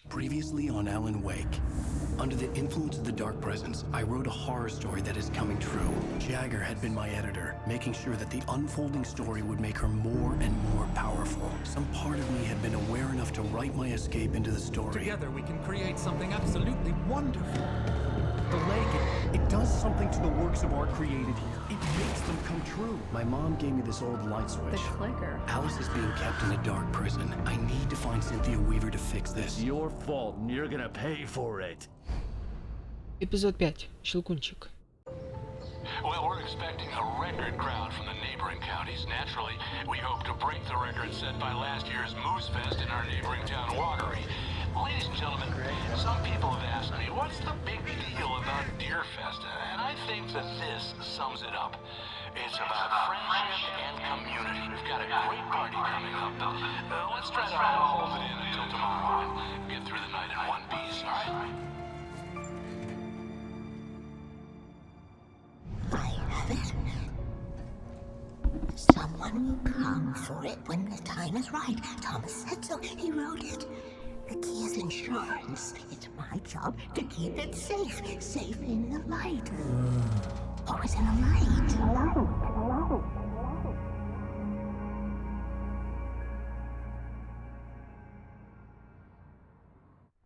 Previously on Alan Wake. Under the influence of the dark presence, I wrote a horror story that is coming true. Jagger had been my editor, making sure that the unfolding story would make her more and more powerful. Some part of me had been aware enough to write my escape into the story. Together we can create something absolutely wonderful. The lake, it does something to the works of art created here. It makes them come true. My mom gave me this old light switch. The clicker. Alice is being kept in a dark prison. I need to find Cynthia Weaver to fix this. It's your fault and you're gonna pay for it. Эпизод 5. Щелкунчик. Well, we're expecting a record crowd from the neighboring counties. Naturally, we hope to break the record set by last year's Moose Fest in our neighboring town, Watery. Ladies and gentlemen, some people have asked me, what's the big deal about Deer Fest? And I think that this sums it up. It's about friendship and community. We've got a great party coming up. Let's try to hold it in until tomorrow and get through the night in one piece, all right? I have it. Someone will come for it when the time is right. Thomas said so. He wrote it. The key is insurance. It's my job to keep it safe. Safe in the light. Always in the light.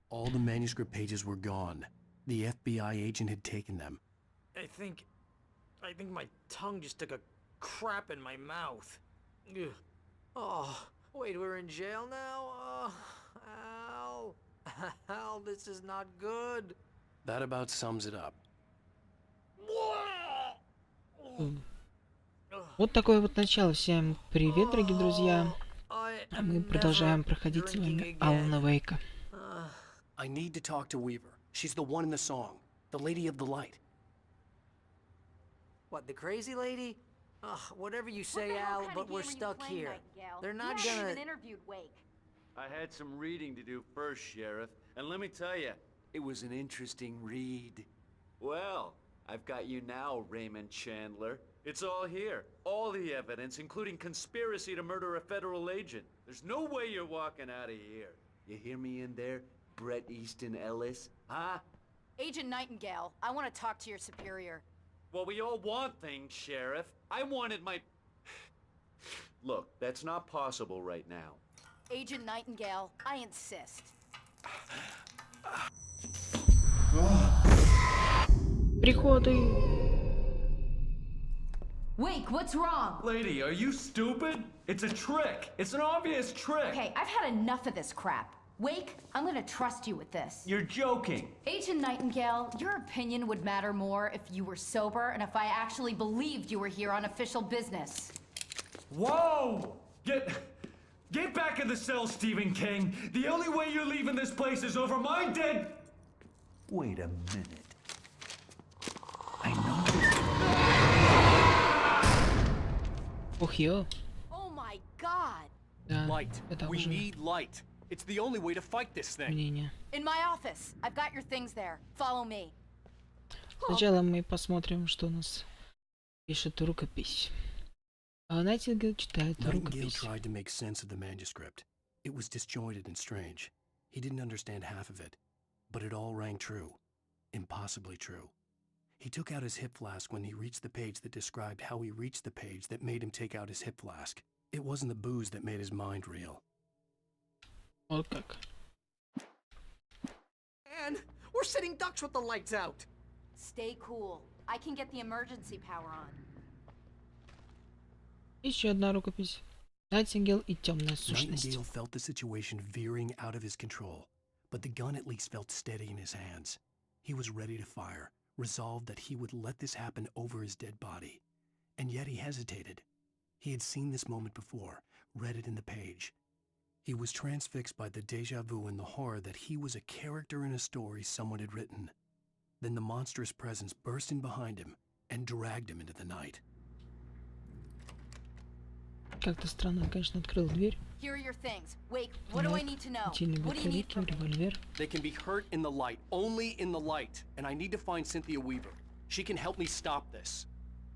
All the manuscript pages were gone. The FBI agent had taken them. I think my tongue just took a crap in my mouth. Ugh. Oh, wait, we're in jail now? Al. Al, this is not good. That about sums it up. Вот такое вот начало. Всем привет, дорогие друзья. А мы продолжаем проходить с вами Алана Вейка. I need to talk to Weaver. She's the one in the song. The lady of the light. What, the crazy lady? Ugh, whatever you say, Al, but we're stuck here. They're not gonna... interviewed Wake. I had some reading to do first, Sheriff, and let me tell you, it was an interesting read. Well, I've got you now, Raymond Chandler. It's all here. All the evidence, including conspiracy to murder a federal agent. There's no way you're walking out of here. You hear me in there, Bret Easton Ellis? Huh? Agent Nightingale, I want to talk to your superior. Well, we all want things, Sheriff. I wanted my... Look, that's not possible right now. Agent Nightingale, I insist. Приходы. Wake, what's wrong? Lady, are you stupid? It's a trick. It's an obvious trick. Okay, I've had enough of this crap. Wake, I'm gonna trust you with this. You're joking. Agent Nightingale, your opinion would matter more if you were sober and if I actually believed you were here on official business. Whoa! Get back in the cell, Stephen King. The only way you're leaving this place is over my dead... Wait a minute. I know this... Ох, ё. Oh my god! Да, Light. это We уже need light. It's the only way to fight this thing. мнение. In my office. I've got your things there. Follow me. Сначала мы посмотрим, что у нас пишет рукопись. А Найтингейл читает Nightingale рукопись. tried to make sense of the manuscript. It was disjointed and strange. He didn't understand half of it, but it all rang true. Impossibly true. He took out his hip flask when he reached the page that described how he reached the page that made him take out his hip flask. It wasn't the booze that made his mind reel. Вот как. And we're sitting ducks with the lights out. Stay cool. I can get the emergency power on. Еще одна рукопись. Найтингейл и темная сущность. Nightingale felt the situation veering out of his control, but the gun at least felt steady in his hands. He was ready to fire, resolved that he would let this happen over his dead body. And yet he hesitated. He had seen this moment before, read it in the page. He was transfixed by the déjà vu and the horror that he was a character in a story someone had written. Then the monstrous presence burst in behind him and dragged him into the night. Как-то странно, он, конечно, открыл дверь. Here are your things. Wake, what do I need to know? Утильные What do you need батарейки, from me? револьвер. They can be hurt in the light, only in the light, and I need to find Cynthia Weaver. She can help me stop this.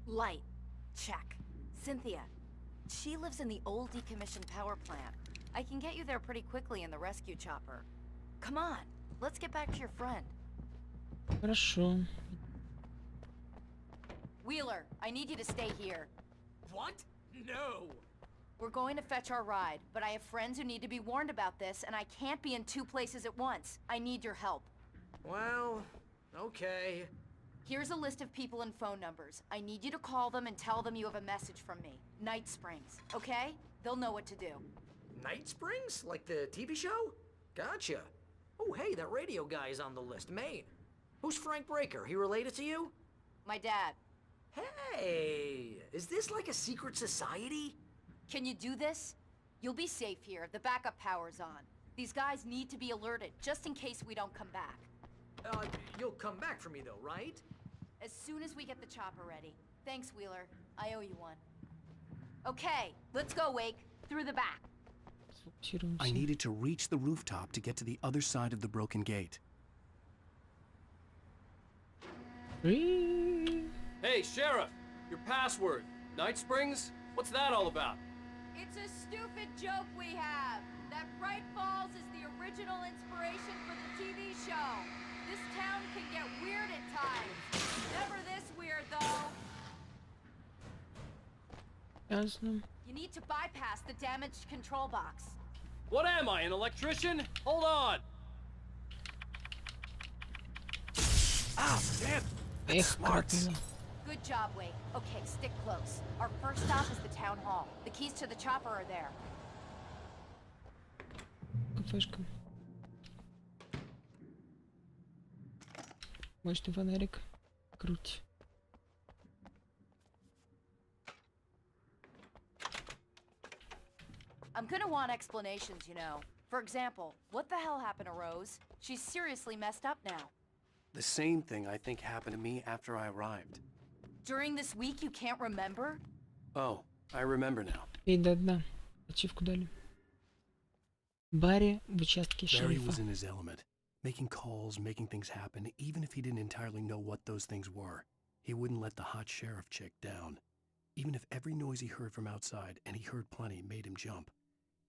Light. Check. Cynthia. She lives in the old decommissioned power plant. I can get you there pretty quickly in the rescue chopper. Come on, let's get back to your friend. Хорошо. Wheeler, I need you to stay here. What? No. We're going to fetch our ride, but I have friends who need to be warned about this, and I can't be in two places at once. I need your help. Well, okay. Here's a list of people and phone numbers. I need you to call them and tell them you have a message from me. Night Springs, okay? They'll know what to do. Night Springs? Like the TV show? Gotcha. Oh, hey, that radio guy is on the list, Maine. Who's Frank Breaker? He related to you? My dad. Hey, is this like a secret society? Can you do this? You'll be safe here. The backup power's on. These guys need to be alerted, just in case we don't come back. You'll come back for me though, right? As soon as we get the chopper ready. Thanks, Wheeler. I owe you one. Okay, let's go, Wake. Through the back. I needed to reach the rooftop to get to the other side of the broken gate. Hey, Sheriff! Your password. Night Springs? What's that all about? It's a stupid joke we have. That Bright Falls is the original inspiration for the TV show. This town can get weird at times. Never this weird, though. Ясно. You need to bypass the damaged control box. What am I, an electrician? Hold on! Ah, damn! Эх, Smart. крапнуло. Good job, Wake. Okay, stick close. Our first stop is the town hall. The keys to the chopper are there. Кафешка. Мощный фонарик. Круть. I'm gonna want explanations, you know. For example, what the hell happened to Rose? She's seriously messed up now. The same thing I think happened to me after I arrived. During this week, you can't remember? Oh, I remember now. Пей до дна. Ачивку дали. Барри в участке Barry was шерифа. in his element, making calls, making things happen, even if he didn't entirely know what those things were. He wouldn't let the hot sheriff chick down. Even if every noise he heard from outside, and he heard plenty, made him jump.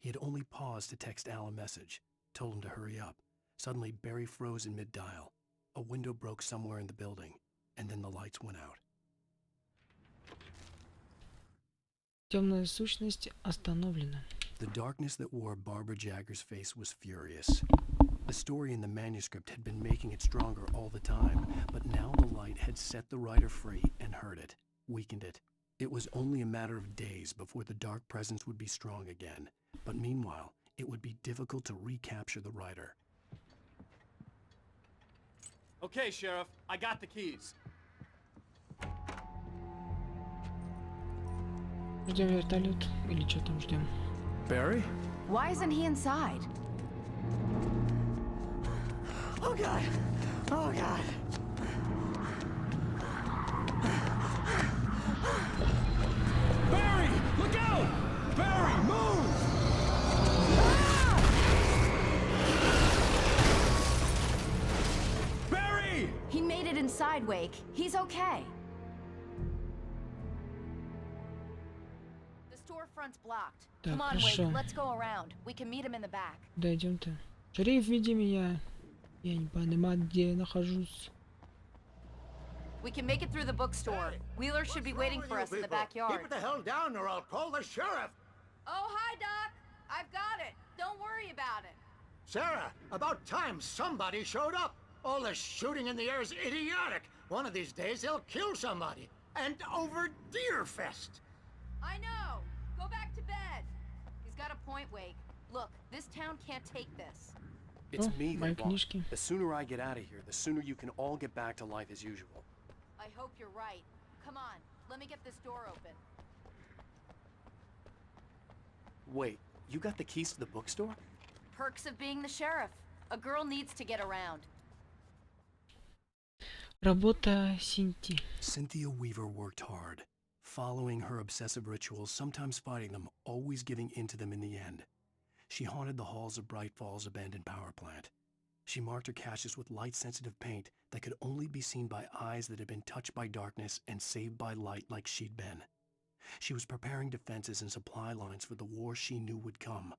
He had only paused to text Al a message, told him to hurry up. Suddenly, Barry froze in mid-dial. A window broke somewhere in the building, and then the lights went out. Темная сущность остановлена. The darkness that wore Barbara Jagger's face was furious. The story in the manuscript had been making it stronger all the time, but now the light had set the writer free and hurt it, weakened it. It was only a matter of days before the dark presence would be strong again, but meanwhile, it would be difficult to recapture the writer. Okay, Sheriff, I got the keys. Ждем вертолет. Или что там ждем? Barry? Why isn't he inside? Oh god! Oh god! Barry! Look out! Barry, move! Barry! He made it inside, Wake. He's okay. The storefront's blocked. Так, Come on, хорошо. Wake, let's go around. We can meet him in the back. Куда идем-то? Шериф, веди меня. Я не понимаю, где я нахожусь. We can make it through the bookstore. Wheeler should be waiting for us in the backyard. Keep it the hell down or I'll call the sheriff. Oh, hi, Doc. I've got it. Don't worry about it. Sarah, about time somebody showed up. All this shooting in the air is idiotic. One of these days they'll kill somebody. And over Deerfest. I know. Go back to bed. He's got a point, Wake. Look, this town can't take this. It's Oh, me мои they want. книжки. The sooner I get out of here, the sooner you can all get back to life as usual. I hope you're right. Come on, let me get this door open. Wait, you got the keys to the bookstore? Perks of being the sheriff. A girl needs to get around. Работа Синти. Cynthia Weaver worked hard, following her obsessive rituals, sometimes fighting them, always giving in to them in the end. She haunted the halls of Bright Falls' abandoned power plant. She marked her caches with light-sensitive paint that could only be seen by eyes that had been touched by darkness and saved by light like she'd been. She was preparing defenses and supply lines for the war she knew would come.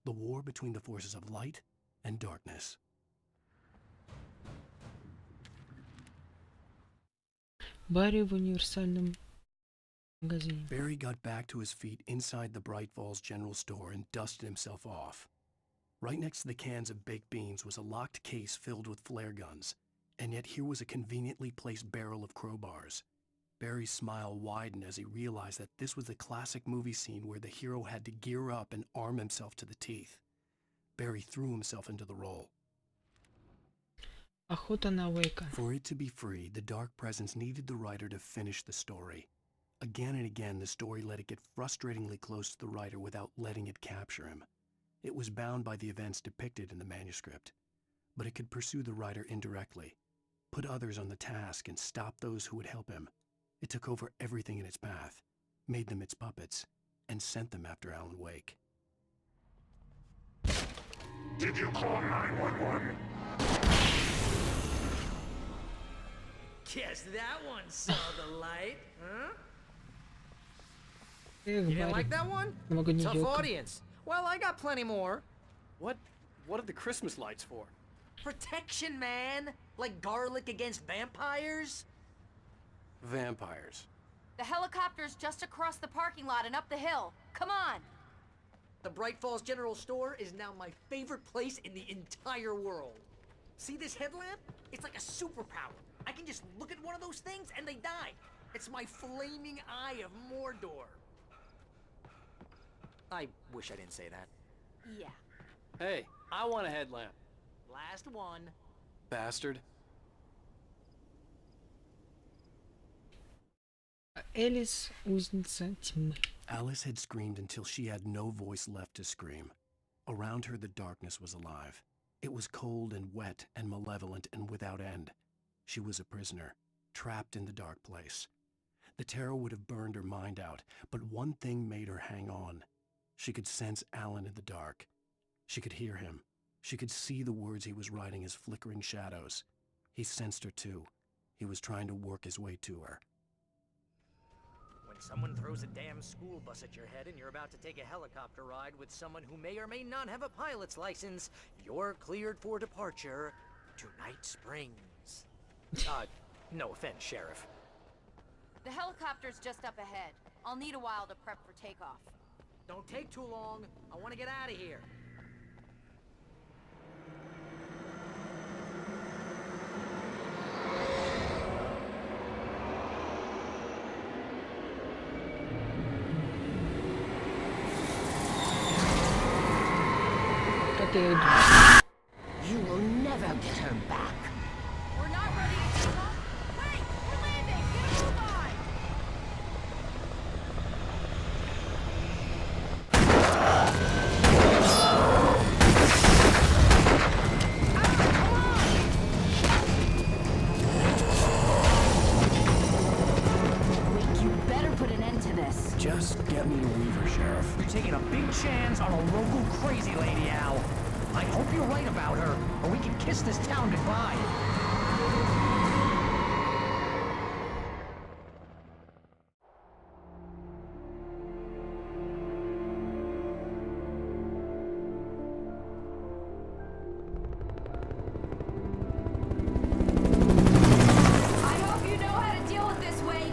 The war between the forces of light and darkness. Барри в универсальном магазине. Barry got back to his feet inside the Bright Falls General Store and dusted himself off. Right next to the cans of baked beans was a locked case filled with flare guns, and yet here was a conveniently placed barrel of crowbars. Barry's smile widened as he realized that this was the classic movie scene where the hero had to gear up and arm himself to the teeth. Barry threw himself into the role. Охота на Уэйка. For it to be free, the dark presence needed the writer to finish the story. Again and again, the story let it get frustratingly close to the writer without letting it capture him. It was bound by the events depicted in the manuscript, but it could pursue the writer indirectly, put others on the task, and stop those who would help him. It took over everything in its path, made them its puppets, and sent them after Alan Wake. Did you call 911? Guess that one saw the light, huh? Эх, You didn't Барри. like that one? Новогодняя Tough ёлка. audience. Well, I got plenty more. What are the Christmas lights for? Protection, man. Like garlic against vampires. Vampires. The helicopter's just across the parking lot and up the hill. Come on! The Bright Falls General Store is now my favorite place in the entire world. See this headlamp? It's like a superpower. I can just look at one of those things and they die. It's my flaming eye of Mordor. I wish I didn't say that. Yeah. Hey, I want a headlamp. Last one. Bastard. Элис, узница тьмы. Alice had screamed until she had no voice left to scream. Around her, the darkness was alive. It was cold and wet and malevolent and without end. She was a prisoner, trapped in the dark place. The terror would have burned her mind out, but one thing made her hang on. She could sense Alan in the dark. She could hear him. She could see the words he was writing as flickering shadows. He sensed her too. He was trying to work his way to her. When someone throws a damn school bus at your head and you're about to take a helicopter ride with someone who may or may not have a pilot's license, you're cleared for departure to Night Springs. No offense, Sheriff. The helicopter's just up ahead. I'll need a while to prep for takeoff. Don't take too long. I want to get out of here. Как я и думал. You will never get her back. We're not ready to take off? Wait! We're landing! Get a move on! You better put an end to this. Just get me to Weaver, Sheriff. You're taking a big chance on a local crazy lady, Al. I hope you're right about her, or we can kiss this town goodbye. I hope you know how to deal with this, Wake.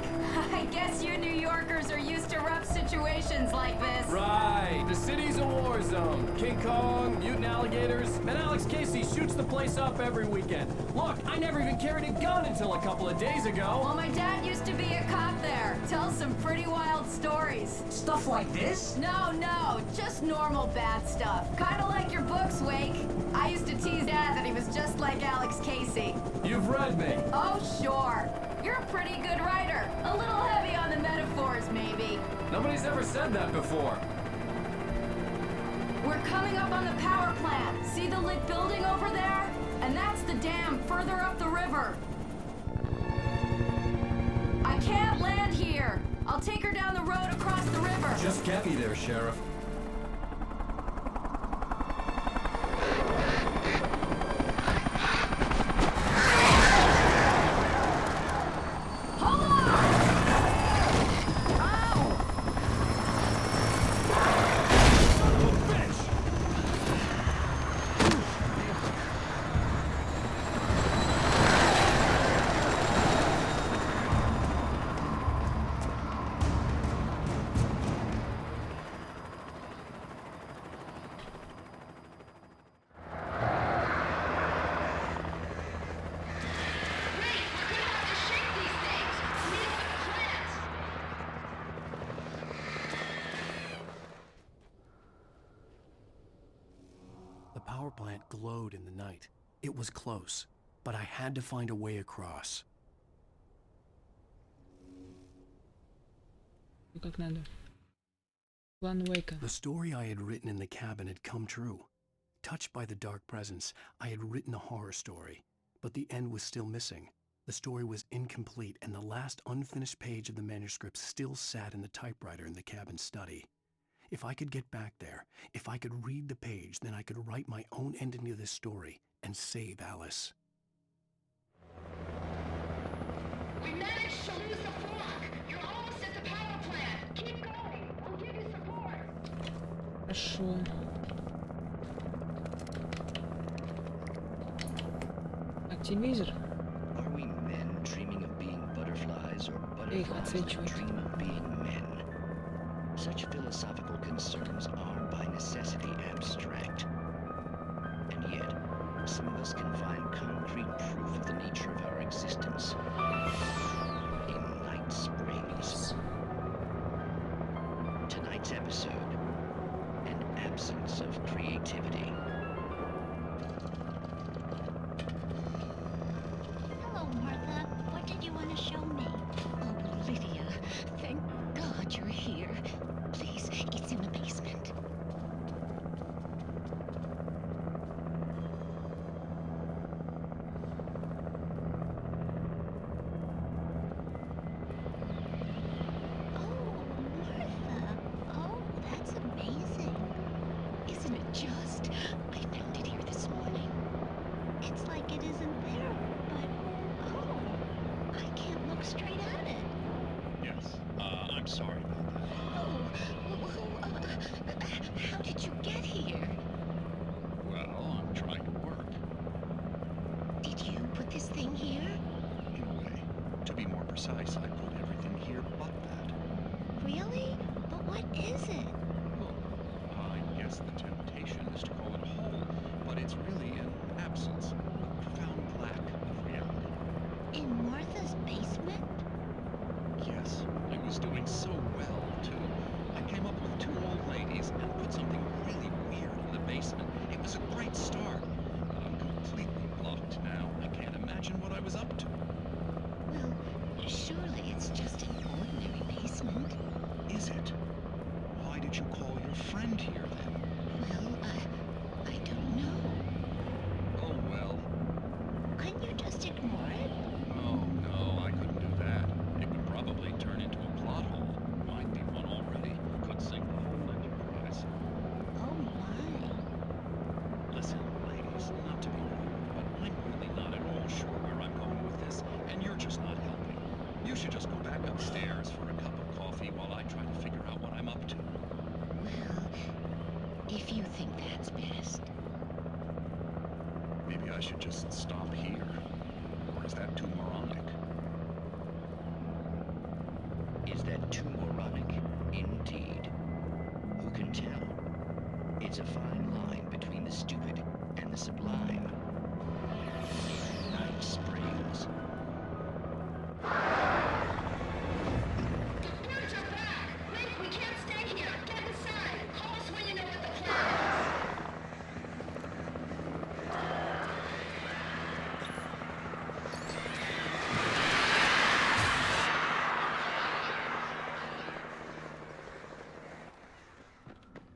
I guess you New Yorkers are used to rough situations like this. Right, the city's a war zone. King Kong, mutant alligators, and Alex Casey shoots the place up every weekend. Look, I never even carried a gun until a couple of days ago. Well, my dad used to be a cop there. Tells some pretty wild stories. Stuff like this? No, just normal bad stuff. Kinda like your books, Wake. I used to tease Dad that he was just like Alex Casey. You've read me. Oh, sure. You're a pretty good writer. A little heavy on the metaphors, maybe. Nobody's ever said that before. We're coming up on the power plant. See the lit building over there? And that's the dam further up the river. I can't land here. I'll take her down the road across the river. Just get me there, Sheriff. Hold on! Bitch! was close, but I had to find a way across. Как надо. План Уэйка. The story I had written in the cabin had come true. Touched by the dark presence, I had written a horror story, but the end was still missing. The story was incomplete, and the last unfinished page of the manuscript still sat in the typewriter in the cabin study. If I could get back there, if I could read the page, then I could write my own ending to this story and save Alice. We managed to lose the flock. You're almost at the power plant. Keep going. We'll give you support. Хорошо. Так, телевизор. Are we men dreaming of being butterflies or butterflies that dream of being men? Such philosophical concerns are by necessity abstract. And yet, some of us can find concrete proof of the nature of our existence in Night Springs. Tonight's episode, an absence of creativity. Hello, Martha. What did you want to show me? Oh, Lydia. Thank God you're here. Please, it's in the basement.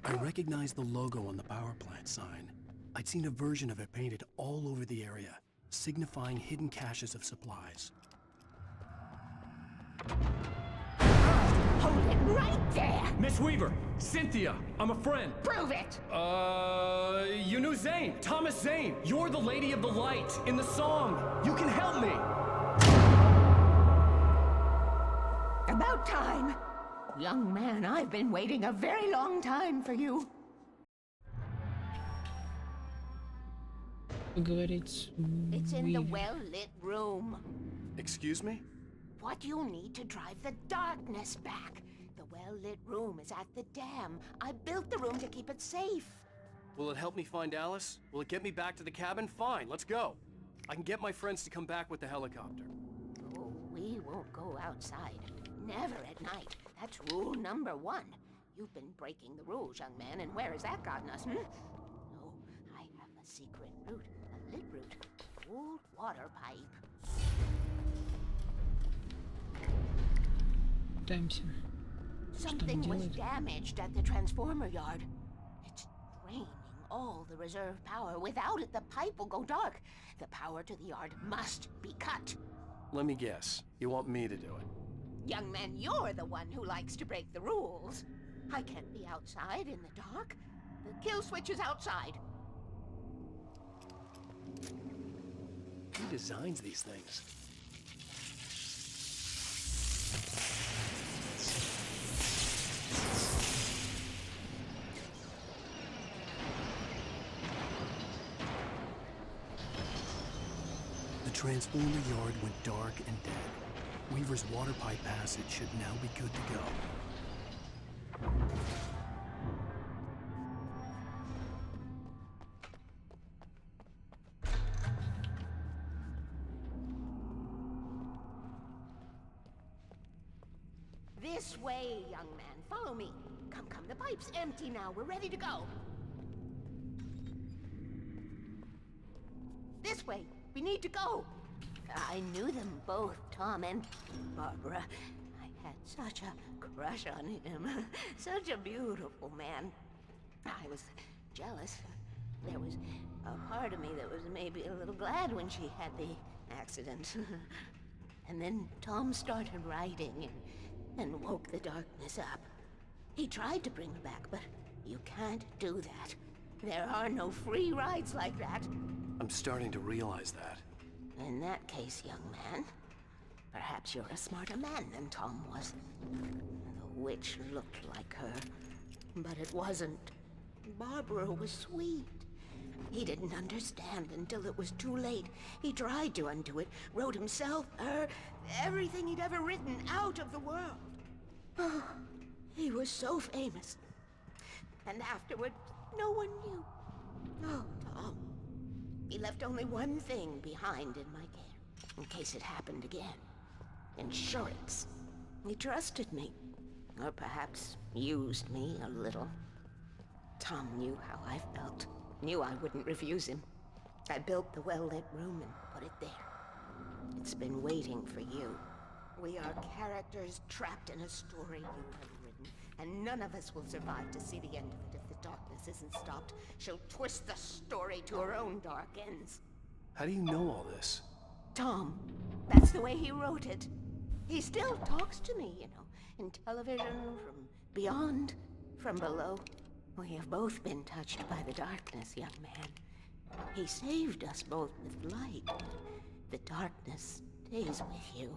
I recognized the logo on the power plant sign. I'd seen a version of it painted all over the area, signifying hidden caches of supplies. Hold it right there! Miss Weaver! Cynthia! I'm a friend! Prove it! You knew Zane! Thomas Zane! You're the Lady of the Light in the song! You can help me! About time! Young man, I've been waiting a very long time for you. Говорить. It's in the well-lit room. Excuse me? What you need to drive the darkness back. The well-lit room is at the dam. I built the room to keep it safe. Will it help me find Alice? Will it get me back to the cabin? Fine, let's go. I can get my friends to come back with the helicopter. Oh, we won't go outside. Never at night. That's rule number 1. You've been breaking the rules, young man, and where has that gotten us, No, I have a secret route. A lit route. old water pipe. Пытаемся. Something was делать? damaged at the transformer yard. It's draining all the reserve power. Without it, the pipe will go dark. The power to the yard must be cut. Let me guess. You want me to do it? Young man, you're the one who likes to break the rules. I can't be outside in the dark. The kill switch is outside. Who designs these things? The transformer yard went dark and dead. Weaver's water pipe passage should now be good to go. This way, young man. Follow me. Come, come. The pipe's empty now. We're ready to go. This way. We need to go. I knew them both, Tom and Barbara. I had such a crush on him. Such a beautiful man. I was jealous. There was a part of me that was maybe a little glad when she had the accident. And then Tom started writing and woke the darkness up. He tried to bring her back, but you can't do that. There are no free rides like that. I'm starting to realize that. In that case, young man, perhaps you're a smarter man than Tom was. The witch looked like her, but it wasn't. Barbara was sweet. He didn't understand until it was too late. He tried to undo it, wrote himself, her, everything he'd ever written out of the world. Oh, he was so famous. And afterward, no one knew. Oh, Tom. He left only one thing behind in my care, in case it happened again. Insurance. He trusted me. Or perhaps used me a little. Tom knew how I felt. Knew I wouldn't refuse him. I built the well-lit room and put it there. It's been waiting for you. We are characters trapped in a story you have written, and none of us will survive to see the end of it if the darkness isn't stopped. She'll twist the story to her own dark ends. How do you know all this? Tom, that's the way he wrote it. He still talks to me, you know, in television, from beyond, from below. We have both been touched by the darkness, young man. He saved us both with light. The darkness stays with you.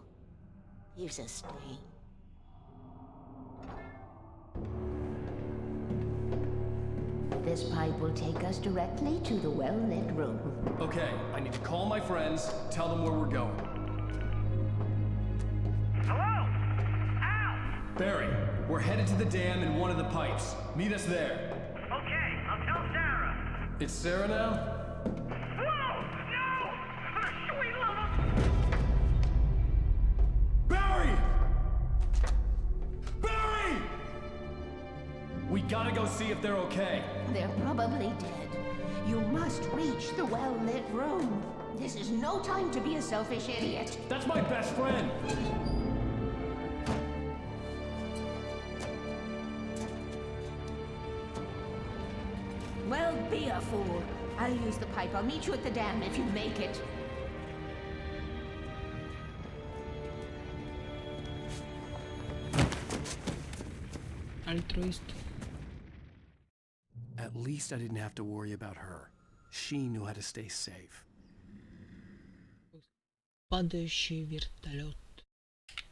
Leaves a stain. This pipe will take us directly to the well-lit room. Okay, I need to call my friends, tell them where we're going. Hello? Al! Barry, we're headed to the dam in one of the pipes. Meet us there. Okay, I'll tell Sarah. It's Sarah now? Whoa! No! Sweet love! Barry! Barry! We gotta go see if they're okay. They're probably dead. You must reach the well-lit room. This is no time to be a selfish idiot. That's my best friend. Well, be a fool. I'll use the pipe. I'll meet you at the dam if you make it. Альтруист. At least I didn't have to worry about her. She knew how to stay safe. Падающий вертолет.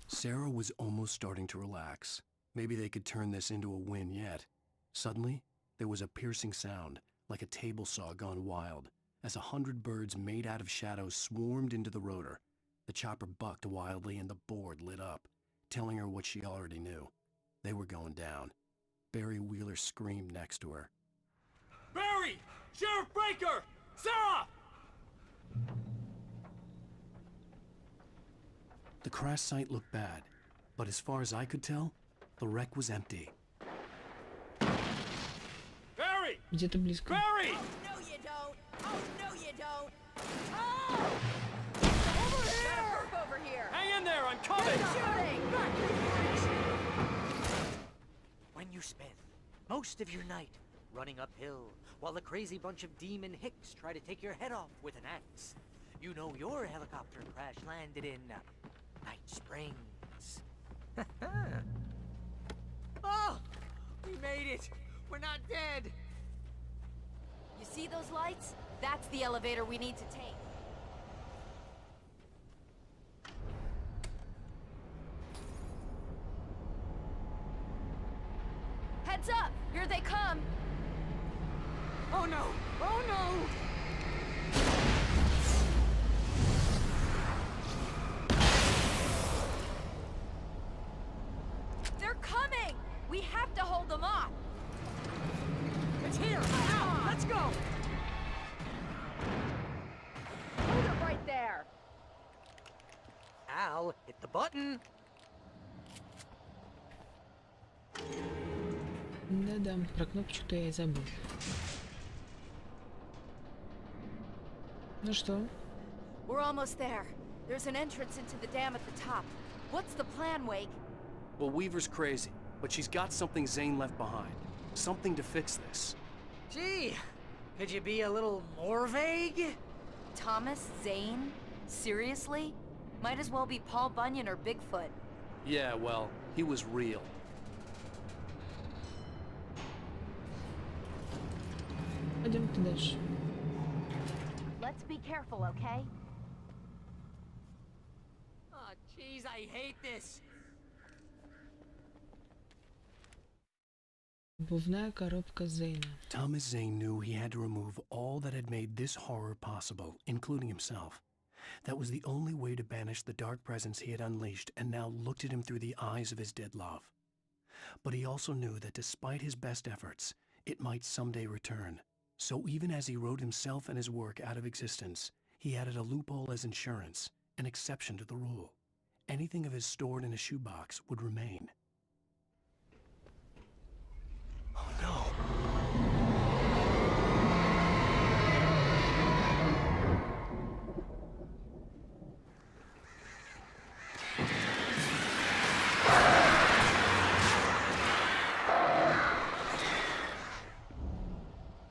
Sarah was almost starting to relax. Maybe they could turn this into a win yet. Suddenly, there was a piercing sound, like a table saw gone wild, as 100 birds made out of shadows swarmed into the rotor. The chopper bucked wildly and the board lit up, telling her what she already knew. They were going down. Barry Wheeler screamed next to her. Barry! Sheriff Breaker! Sarah! The crash site looked bad, but as far as I could tell, the wreck was empty. Barry! Где-то близко. Barry! Oh, no you don't! Oh, no you don't! Oh! When you spend most of your night running uphill while the crazy bunch of demon hicks try to take your head off with an axe, you know your helicopter crash landed in Night Springs. Oh! We made it! We're not dead! You see those lights? That's the elevator we need to take. Heads up! Here they come! Oh no! Oh no! They're coming! We have to hold them off! It's here! Now! Let's go! Hold it right there! Al, hit the button! Да-да, про кнопочку-то я и забыл. Ну что? We're almost there. There's an entrance into the dam at the top. What's the plan, Wake? Well, Weaver's crazy, but she's got something Zane left behind. Something to fix this. Gee, could you be a little more vague? Thomas Zane? Seriously? Might as well be Paul Bunyan or Bigfoot. Yeah, well, he was real. Пойдем-ка дальше. Let's be careful, okay? Oh, jeez, I hate this. Обувная коробка Зейна. Thomas Zane knew he had to remove all that had made this horror possible, including himself. That was the only way to banish the dark presence he had unleashed and now looked at him through the eyes of his dead love. But he also knew that despite his best efforts, it might someday return. So even as he wrote himself and his work out of existence, he added a loophole as insurance, an exception to the rule. Anything of his stored in a shoebox would remain. Oh no.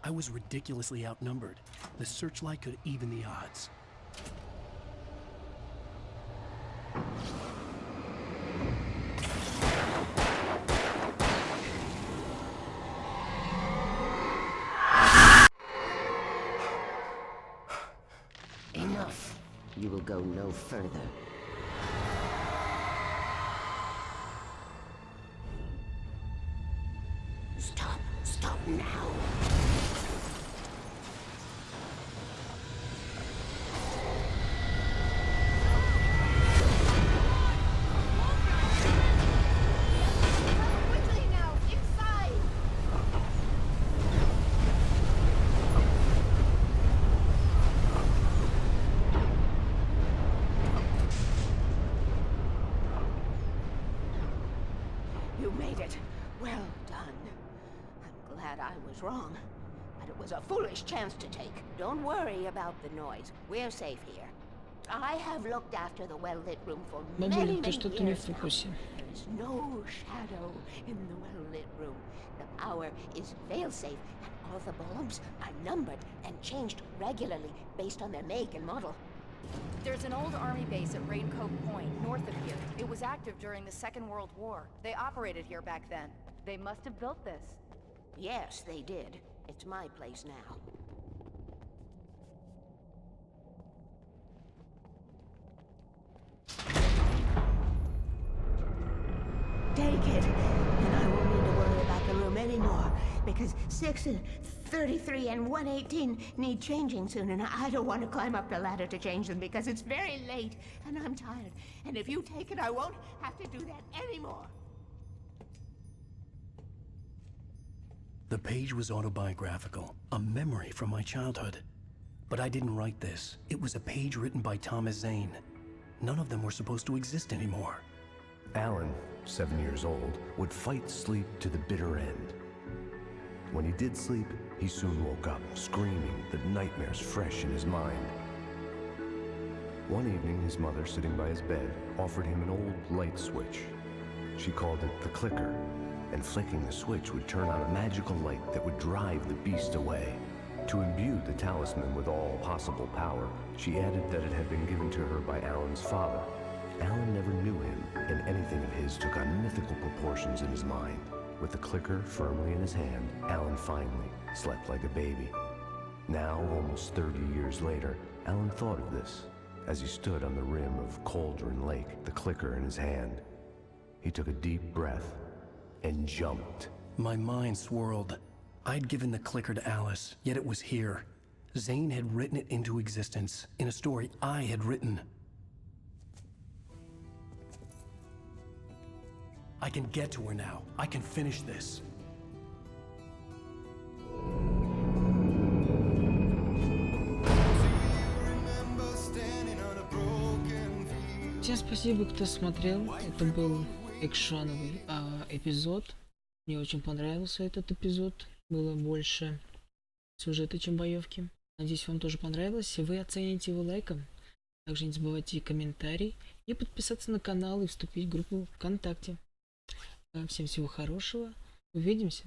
I was ridiculously outnumbered. The searchlight could even the odds. Enough. You will go no further. Stop. Stop now. You made it. Well done. I'm glad I was wrong. But it was a foolish chance to take. Don't worry about the noise. We're safe here. I have looked after the well-lit room for Бабуля, many ты что-то не years в now. фокусе. There is no shadow in the well-lit room. The power is fail-safe, and all the bulbs are numbered and changed regularly based on their make and model. There's an old army base at Raincoat Point, north of here. It was active during the Second World War. They operated here back then. They must have built this. Yes, they did. It's my place now. Take it, and I won't need to worry about the room anymore, because 6 and 33 and 118 need changing soon, and I don't want to climb up the ladder to change them because it's very late, and I'm tired. And if you take it, I won't have to do that anymore. The page was autobiographical, a memory from my childhood. But I didn't write this. It was a page written by Thomas Zane. None of them were supposed to exist anymore. Alan, 7 years old, would fight sleep to the bitter end. When he did sleep, he soon woke up, screaming, the nightmares fresh in his mind. One evening, his mother, sitting by his bed, offered him an old light switch. She called it the clicker, and flicking the switch would turn on a magical light that would drive the beast away. To imbue the talisman with all possible power, she added that it had been given to her by Alan's father. Alan never knew him, and anything of his took on mythical proportions in his mind. With the clicker firmly in his hand, Alan finally slept like a baby. Now, almost 30 years later, Alan thought of this as he stood on the rim of Cauldron Lake, the clicker in his hand. He took a deep breath and jumped. My mind swirled. I'd given the clicker to Alice, yet it was here. Zane had written it into existence in a story I had written. I can get to her now. I can finish this. Всем спасибо, кто смотрел. Это был экшоновый эпизод. Мне очень понравился этот эпизод. Было больше сюжета, чем боевки. Надеюсь, вам тоже понравилось. Вы оцените его лайком. Также не забывайте комментарий и подписаться на канал и вступить в группу ВКонтакте. Всем всего хорошего. Увидимся.